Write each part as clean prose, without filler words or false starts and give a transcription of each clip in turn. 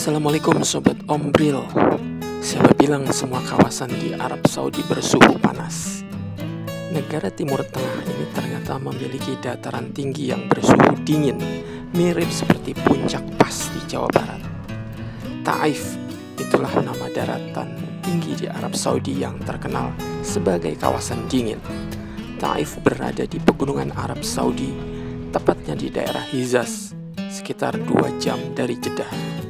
Assalamualaikum Sobat Ombril. Siapa bilang semua kawasan di Arab Saudi bersuhu panas? Negara Timur Tengah ini ternyata memiliki dataran tinggi yang bersuhu dingin, mirip seperti puncak pas di Jawa Barat. Taif, itulah nama daratan tinggi di Arab Saudi yang terkenal sebagai kawasan dingin. Taif berada di pegunungan Arab Saudi, tepatnya di daerah Hijaz, sekitar 2 jam dari Jeddah.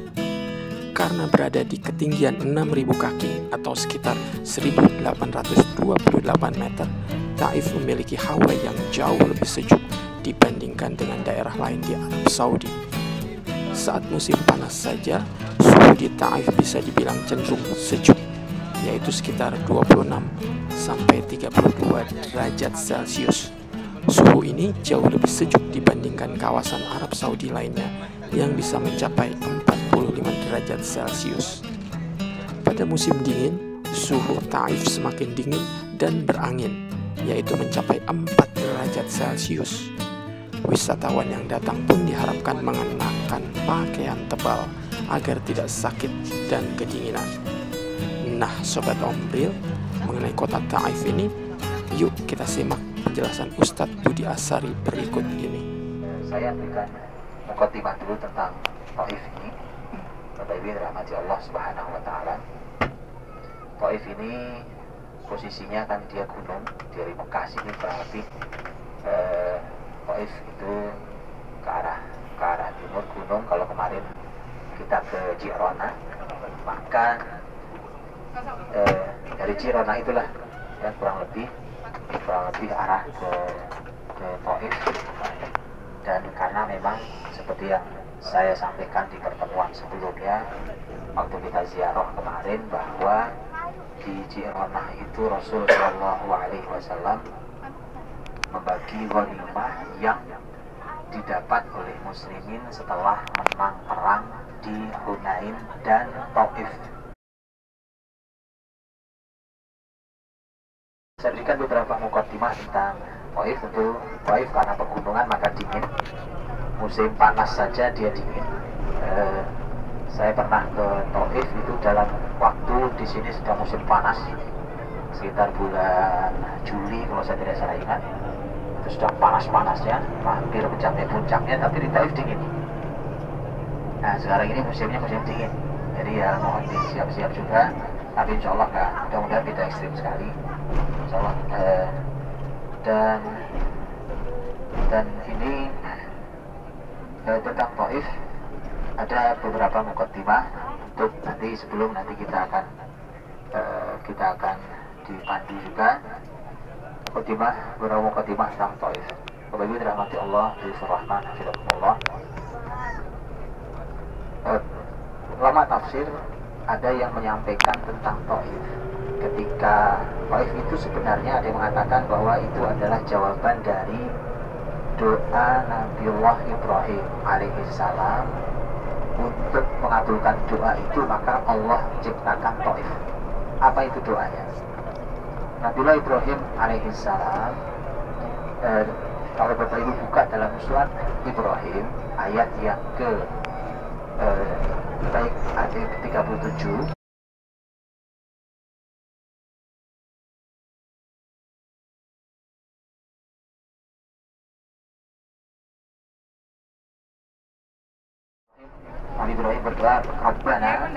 Karena berada di ketinggian 6.000 kaki atau sekitar 1.828 meter, Taif memiliki hawa yang jauh lebih sejuk dibandingkan dengan daerah lain di Arab Saudi. Saat musim panas saja, suhu di Taif bisa dibilang cenderung sejuk, yaitu sekitar 26 sampai 32 derajat Celcius. Suhu ini jauh lebih sejuk dibandingkan kawasan Arab Saudi lainnya yang bisa mencapai 45 derajat Celcius. Pada musim dingin, suhu Taif semakin dingin dan berangin, yaitu mencapai 4 derajat Celcius. Wisatawan yang datang pun diharapkan mengenakan pakaian tebal agar tidak sakit dan kedinginan. Nah, Sobat Ombril, mengenai kota Taif ini, yuk kita simak penjelasan Ustadz Budi Asari berikut ini. Saya berikan mukadimah dulu tentang Taif ini. Bapak Ibu rahmati Allah Subhanahu wa taala. Taif ini posisinya kan dia gunung dari Mekah sini kurang lebih Taif itu ke arah timur gunung. Kalau kemarin kita ke Jirona, maka dari Jirona itulah ya kurang lebih arah ke Taif. Dan karena memang seperti yang saya sampaikan di pertemuan sebelumnya waktu kita ziarah kemarin, bahwa di Jirona itu Rasul Shallallahu Alaihi Wasallam membagi ghanimah yang didapat oleh muslimin setelah menang perang di Hunain dan Taif. Saya berikan beberapa mukadimah tentang Taif. Tentu Taif karena pegunungan maka dingin. Musim panas saja dia dingin. Saya pernah ke Taif itu dalam waktu di sini sedang musim panas, sekitar bulan Juli kalau saya tidak salah ingat. Itu sedang panas-panasnya, hampir mencapai puncaknya, tapi di Taif dingin. Nah, sekarang ini musimnya musim dingin, jadi ya mohon disiap-siap juga. Tapi insya Allah nggak, mudah-mudahan tidak ekstrim sekali, insya Allah. Dan ini tentang Taif ada beberapa mukadimah untuk nanti sebelum nanti kita akan dipandu juga beberapa mukadimah tentang Taif. Bapak Ibu dirahmati Allah, Rahman, hafizahumullah. Ulama tafsir ada yang menyampaikan tentang Taif ketika Taif itu sebenarnya ada yang mengatakan bahwa itu adalah jawaban dari doa Nabiullah Ibrahim alaihissalam. Untuk mengabulkan doa itu maka Allah ciptakan Taif. Apa itu doanya? Nabiullah Ibrahim alaihissalam, kalau Bapak Ibu buka dalam surat Ibrahim ayat yang ke baik ayat 37, Nabi Ibrahim berdoa, Rabbana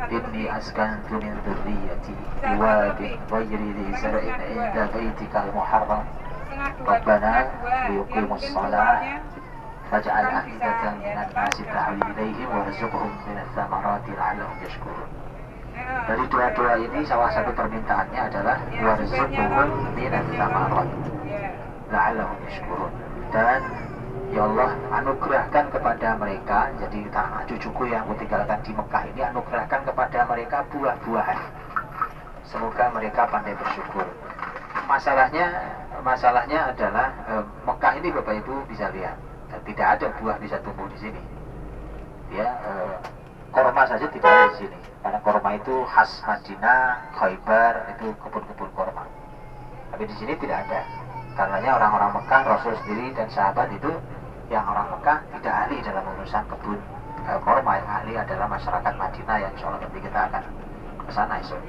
inni askantu min dzurriyyati biwadin ghairi dzi zar'in 'inda baitikal muharram Rabbana liyuqimus shalah faj'al afidatan minan nasi tahwi ilaihim warzuqhum minats thamarati la'allahum yashkurun. Dari doa-doa ini salah satu permintaannya adalah warzuqhum minats thamarati la'allahum yashkurun. Dan ya Allah, anugerahkan kepada mereka, jadi anak cucuku yang kutinggalkan di Mekah ini, anugerahkan kepada mereka buah-buahan. Semoga mereka pandai bersyukur. Masalahnya adalah Mekah ini Bapak Ibu bisa lihat, tidak ada buah bisa tumbuh di sini. Ya, korma saja tidak ada di sini, karena korma itu khas Madinah, Khaybar, itu kebun-kebun korma. Tapi di sini tidak ada. Karenanya orang-orang Mekah, Rasul sendiri dan sahabat itu yang orang Mekah tidak ahli dalam urusan kebun korma yang ahli adalah masyarakat Madinah yang insya Allah nanti kita akan ke sana esok.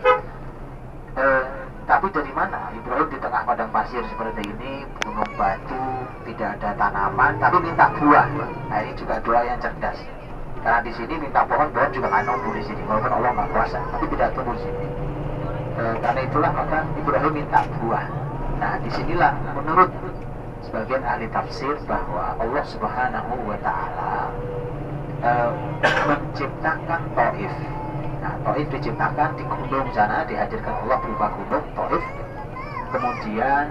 Tapi dari mana Ibrahim di tengah padang pasir seperti ini, gunung batu, tidak ada tanaman, tapi minta buah. Nah ini juga doa yang cerdas. Karena di sini minta pohon juga nggak tumbuh di sini, walaupun Allah nggak kuasa, tapi tidak tumbuh di sini. Karena itulah maka Ibrahim minta buah. Nah disinilah menurut sebagian ahli tafsir bahwa Allah Subhanahu wa Ta'ala menciptakan Taif. Nah, Taif diciptakan di gunung sana, dihadirkan Allah berupa gunung Taif. Kemudian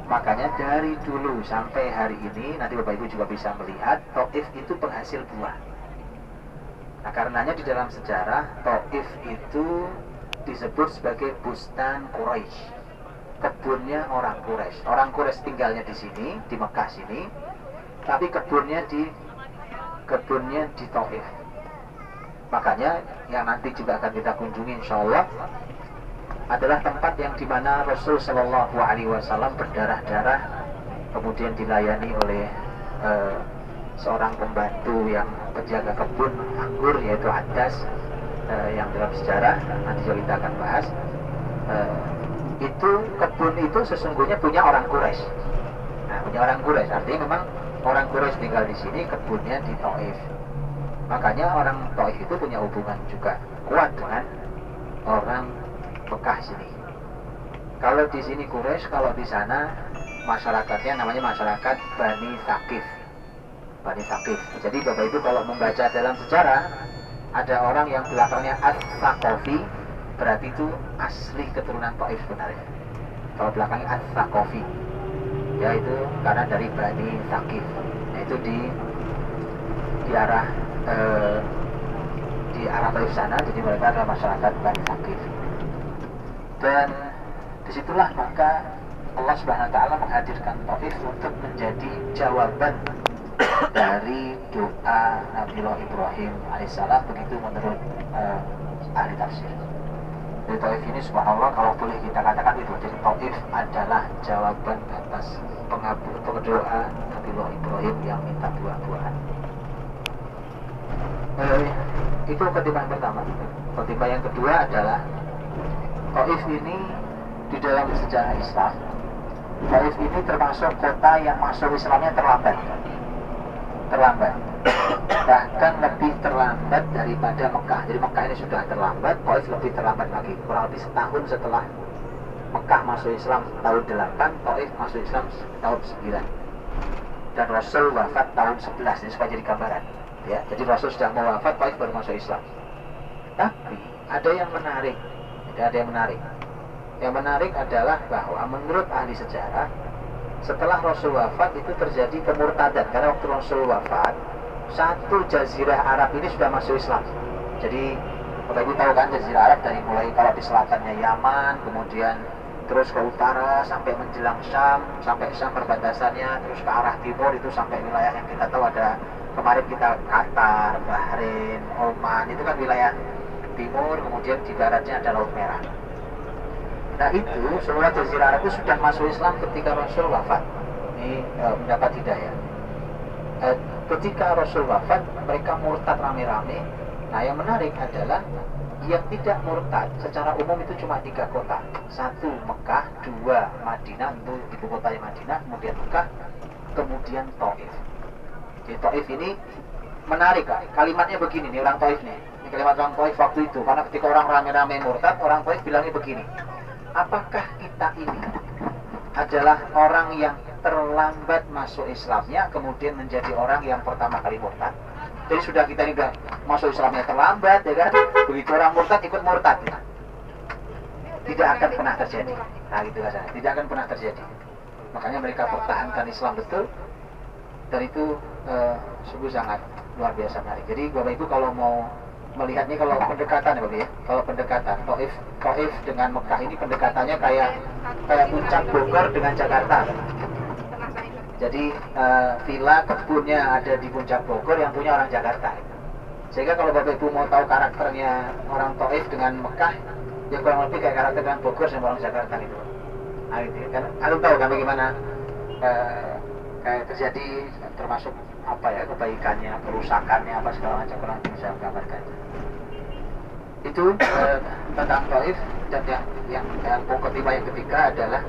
makanya dari dulu sampai hari ini, nanti Bapak Ibu juga bisa melihat Taif itu penghasil buah. Nah, karenanya di dalam sejarah Taif itu disebut sebagai Bustan Quraisy, kebunnya orang Quraisy. Orang Quraisy tinggalnya di sini, di Mekah sini, tapi kebunnya di Taif. Makanya yang nanti juga akan kita kunjungi insya Allah adalah tempat yang dimana Rasul Shallallahu Alaihi Wasallam berdarah-darah, kemudian dilayani oleh seorang pembantu yang penjaga kebun anggur, yaitu Adas, yang dalam sejarah nanti juga kita akan bahas. Itu kebun itu sesungguhnya punya orang Quraisy. Nah, punya orang Quraisy artinya memang orang Quraisy tinggal di sini, kebunnya di Taif. Makanya orang Taif itu punya hubungan juga kuat dengan orang Mekah sini. Kalau di sini Quraisy, kalau di sana masyarakatnya namanya masyarakat Bani Thaqif. Bani Thaqif. Jadi Bapak Ibu kalau membaca dalam sejarah, ada orang yang belakangnya As-Saqafi, berarti itu asli keturunan Taif sebenarnya. Kalau belakangnya As-Saqafi, ya itu karena dari Bani Thaqif. Nah, itu di arah Taif sana, jadi mereka adalah masyarakat Bani Thaqif. Dan disitulah maka Allah Subhanahu Wa Taala menghadirkan Taif untuk menjadi jawaban dari doa Nabiullah Ibrahim alaihissalam, begitu menurut ahli tafsir. Jadi Taif ini subhanallah kalau boleh kita katakan itu, jadi Taif adalah jawaban atas pengabul doa Nabiullah Ibrahim yang minta buah-buahan. Itu ketimbang pertama. Ketimbang yang kedua adalah Taif ini di dalam sejarah Islam, Taif ini termasuk kota yang masuk Islamnya terlambat, bahkan lebih terlambat daripada Mekah. Jadi Mekah ini sudah terlambat, Taif lebih terlambat lagi, kurang lebih setahun setelah Mekah masuk Islam tahun 8, Taif masuk Islam tahun 9, dan Rasul wafat tahun 11. Ini supaya jadi gambaran. Ya, jadi Rasul sudah mau wafat, Taif baru masuk Islam. Tapi ada yang menarik. Yang menarik adalah bahwa menurut ahli sejarah, setelah Rasul wafat itu terjadi kemurtadan. Karena waktu Rasul wafat, satu jazirah Arab ini sudah masuk Islam. Jadi Bapak Ibu tahu kan, jazirah Arab dari mulai kalau di selatannya Yaman, kemudian terus ke utara sampai menjelang Syam, sampai Syam perbatasannya, terus ke arah timur itu sampai wilayah yang kita tahu ada. Kemarin kita Qatar, Bahrain, Oman, itu kan wilayah timur, kemudian di baratnya ada Laut Merah. Nah itu semua jazirah Arab itu sudah masuk Islam ketika Rasul wafat. Ini mendapat hidayah. Ketika Rasul wafat, mereka murtad rame-rame. Nah yang menarik adalah yang tidak murtad secara umum itu cuma 3 kota. 1 Mekah, 2 Madinah, itu ibu kotanya Madinah, kemudian Mekah, kemudian Taif. Jadi Taif ini menarik kan? Kalimatnya begini nih orang Taif nih. Ini kalimat orang Taif waktu itu, karena ketika orang rame-rame murtad, orang Taif bilangnya begini, apakah kita ini adalah orang yang terlambat masuk Islamnya, kemudian menjadi orang yang pertama kali murtad? Jadi sudah kita ini udah masuk Islamnya terlambat, ya kan? Begitu orang murtad ikut murtad, ya? Tidak akan pernah terjadi. Nah gitu kan, tidak akan pernah terjadi. Makanya mereka pertahankan Islam betul, dan itu sungguh sangat luar biasa menarik. Jadi Bapak Ibu kalau mau melihatnya, kalau pendekatan ya Bapak ya, kalau pendekatan Taif dengan Mekah ini pendekatannya kayak puncak Bogor dengan Jakarta. Jadi villa kebunnya ada di puncak Bogor, yang punya orang Jakarta. Sehingga kalau Bapak Ibu mau tahu karakternya orang Taif dengan Mekah, ya kurang lebih kayak karakter dengan Bogor sama orang Jakarta gitu. Nah, gitu kan. Antum tahu kan bagaimana kayak terjadi termasuk apa ya, kebaikannya, kerusakannya, apa segala macam, kurang bisa menggambarkan. Itu tentang Taif. Dan yang ketiga adalah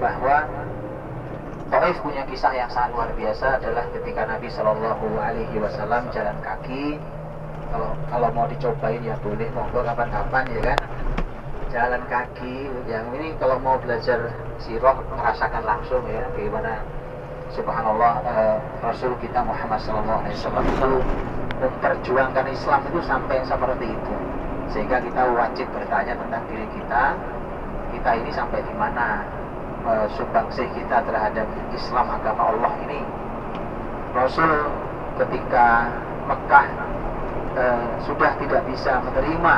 bahwa Taif punya kisah yang sangat luar biasa, adalah ketika Nabi Shallallahu Alaihi Wasallam jalan kaki. Kalau mau dicobain ya boleh, monggo kapan-kapan ya kan. Jalan kaki, yang ini kalau mau belajar sirah merasakan langsung ya bagaimana subhanallah Rasul kita Muhammad Sallallahu Alaihi Wasallam itu memperjuangkan Islam itu sampai seperti itu, sehingga kita wajib bertanya tentang diri kita ini sampai di mana sumbangsih kita terhadap Islam, agama Allah ini. Rasul ketika Mekah sudah tidak bisa menerima,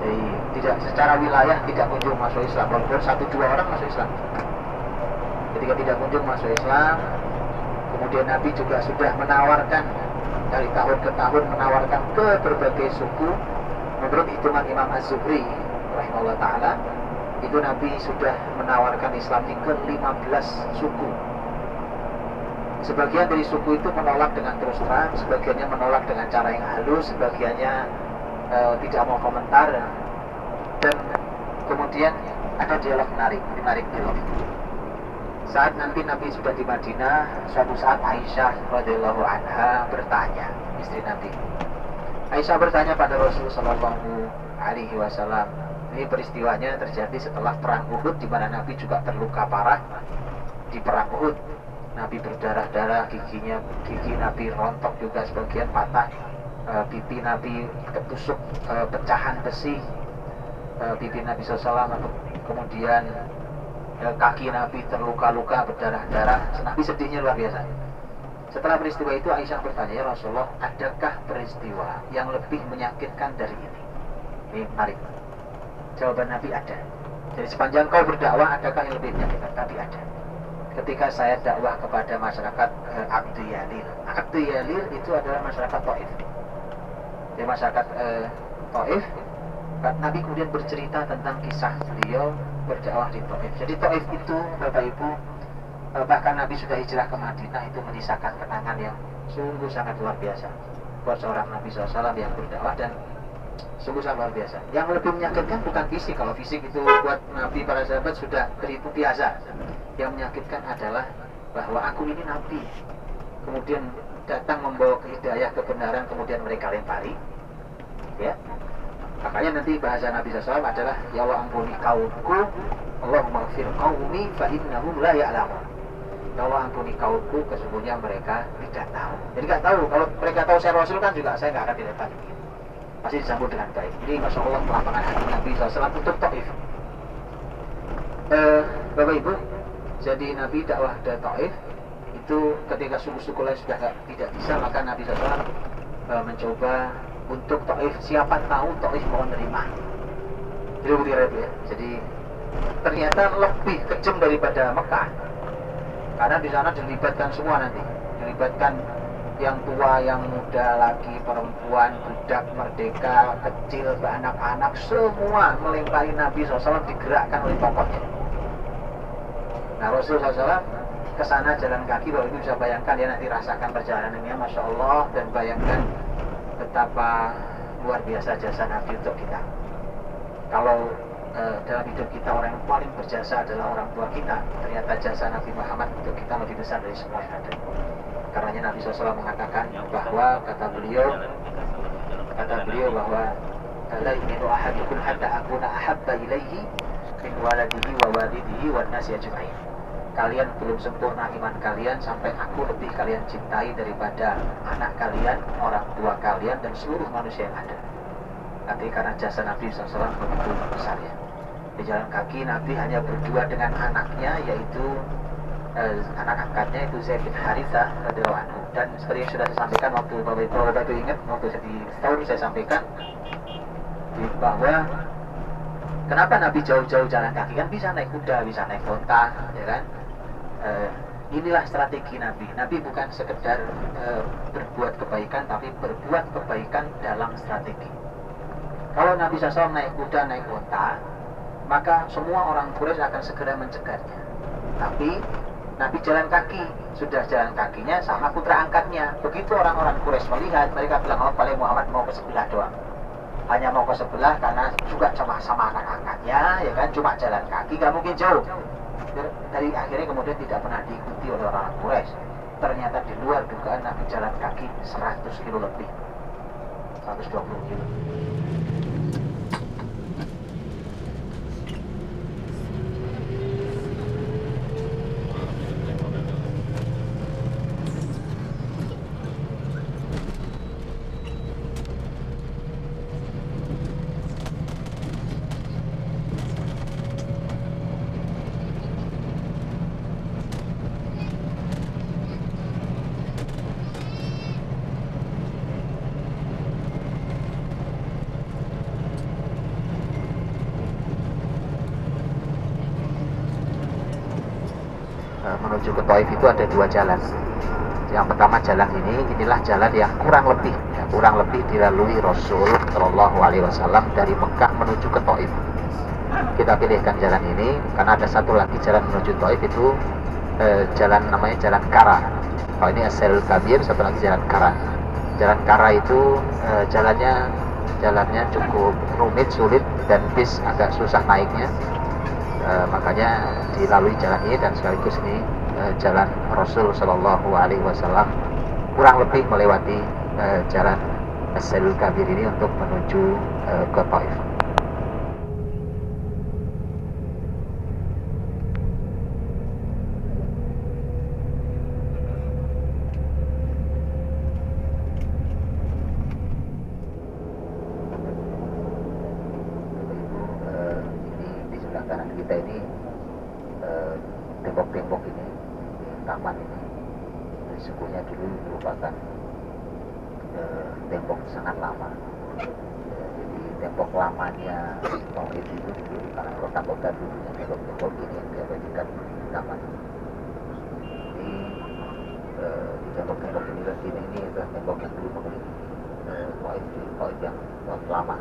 jadi tidak secara wilayah tidak kunjung masuk Islam, walaupun 1-2 orang masuk Islam. Ketika tidak kunjung masuk Islam, kemudian Nabi juga sudah menawarkan dari tahun ke tahun, menawarkan ke berbagai suku. Menurut hitungan Imam Az-Zuhri rahimahullah ta'ala, itu Nabi sudah menawarkan Islam di ke-15 suku. Sebagian dari suku itu menolak dengan terus terang, sebagiannya menolak dengan cara yang halus, sebagiannya tidak mau komentar. Dan kemudian ada dialog menarik dialog. Saat nanti Nabi sudah di Madinah, suatu saat Aisyah radhiyallahu anha bertanya, istri Nabi. Aisyah bertanya pada Rasul Sallallahu Alaihi Wasallam. Ini peristiwanya terjadi setelah perang Uhud, di mana Nabi juga terluka parah di perang Uhud. Nabi berdarah-darah, gigi Nabi rontok juga sebagian patah, pipi Nabi ketusuk pecahan besi, pipi Nabi SAW, kemudian kaki Nabi terluka-luka berdarah-darah. Nabi sedihnya luar biasa. Setelah peristiwa itu Aisyah bertanya, ya Rasulullah, adakah peristiwa yang lebih menyakitkan dari ini? Ini menarik. Jawaban Nabi ada. Jadi sepanjang kau berdakwah, adakah yang lebih menyakitkan? Tapi ada. Ketika saya dakwah kepada masyarakat Abdu Yalil. Abdu Yalil itu adalah masyarakat Taif. Di masyarakat Taif, Nabi kemudian bercerita tentang kisah beliau berdakwah di Taif. Jadi Taif itu, Bapak Ibu, bahkan Nabi sudah hijrah ke Madinah, itu menyisakan kenangan yang sungguh sangat luar biasa buat seorang Nabi SAW yang berdakwah, dan sungguh sangat luar biasa. Yang lebih menyakitkan bukan fisik. Kalau fisik itu buat Nabi, para sahabat sudah teripu biasa. Yang menyakitkan adalah bahwa aku ini Nabi, kemudian datang membawa hidayah kebenaran, kemudian mereka lempari, ya. Makanya nanti bahasa Nabi SAW adalah, ya Allah ampuni kaumku, Allahumma ghfir qaumi fa innahum la ya'lamun. Ya Allah ampuni kaumku, kesungguhnya mereka tidak tahu. Jadi nggak tahu. Kalau mereka tahu saya Rasul kan juga saya nggak akan dilempari. Pasti disambut dengan baik. Ini Masya Allah pelapangan hati Nabi SAW untuk Taif. Bapak Ibu, jadi Nabi dakwah ke Taif itu ketika suku-suku lain sudah tidak bisa, maka Nabi SAW mencoba untuk Taif. Siapa tahu Taif mau menerima. Jadi ya. Jadi ternyata lebih kejam daripada Mekah, karena di sana dilibatkan semua nanti, dilibatkan yang tua, yang muda, laki, perempuan, budak, merdeka, kecil, anak-anak, semua melempari Nabi SAW, digerakkan oleh tokohnya. Nah, Rasul SAW kesana jalan kaki. Bapak Ibu bisa bayangkan ya, nanti rasakan perjalanannya, Masya Allah, dan bayangkan betapa luar biasa jasa Nabi untuk kita. Kalau dalam hidup kita orang yang paling berjasa adalah orang tua kita, ternyata jasa Nabi Muhammad untuk kita lebih besar dari semua yang ada. Karenanya Nabi SAW mengatakan bahwa kata beliau bahwa la yu'minu ahadukum hatta akuna ahabba ilaihi min waladihi wa walidihi wan nasi ajma'in. Kalian belum sempurna iman kalian sampai aku lebih kalian cintai daripada anak kalian, orang tua kalian, dan seluruh manusia yang ada. Nanti karena jasa Nabi SAW begitu besar ya. Di jalan kaki Nabi hanya berdua dengan anaknya, yaitu anak angkatnya itu Zaid bin Harithah radhiyallahu anhu. Dan seperti yang sudah saya sampaikan waktu Bapak Ibu ingat, waktu di tahun saya sampaikan bahwa kenapa Nabi jauh-jauh jalan kaki, kan bisa naik kuda, bisa naik onta, ya kan? Inilah strategi Nabi. Nabi bukan sekedar berbuat kebaikan, tapi berbuat kebaikan dalam strategi. Kalau Nabi SAW naik kuda, naik onta, maka semua orang Quraisy akan segera mencegahnya. Tapi Nabi jalan kaki, sudah jalan kakinya sama putra angkatnya. Begitu orang-orang Quraisy melihat, mereka bilang, oh paling Muhammad mau ke sebelah doang. Hanya mau ke sebelah karena juga sama anak angkatnya, ya kan, cuma jalan kaki, gak mungkin jauh. Dari akhirnya kemudian tidak pernah diikuti oleh orang Quraisy. Ternyata di luar dugaan Nabi jalan kaki 100 kilo lebih, 120 kilo. Menuju ke Taif itu ada dua jalan. Yang pertama jalan inilah jalan yang kurang lebih dilalui Rasul Shallallahu Alaihi Wasallam dari Mekah menuju ke Taif. Kita pilihkan jalan ini karena ada satu lagi jalan menuju Taif itu jalan namanya jalan Kara. Kalau ini As-Sailul Kabir, satu lagi jalan Kara. Jalan Kara itu jalannya cukup rumit, sulit, dan bis agak susah naiknya. Makanya dilalui jalan ini, dan sekaligus ini jalan Rasul Shallallahu Alaihi Wasallam kurang lebih melewati jalan As-Sailul Kabir ini untuk menuju ke Taif. Di sebelah kanan kita ini tembok-tembok ini, taman ini sesungguhnya dulu merupakan tembok sangat lama. Jadi tembok lamanya Taif itu dulu karena kota-kota dulunya tembok-tembok ini yang diabadikan di taman. Ini di tembok-tembok ini adalah tembok yang dulu memiliki Taif yang lama.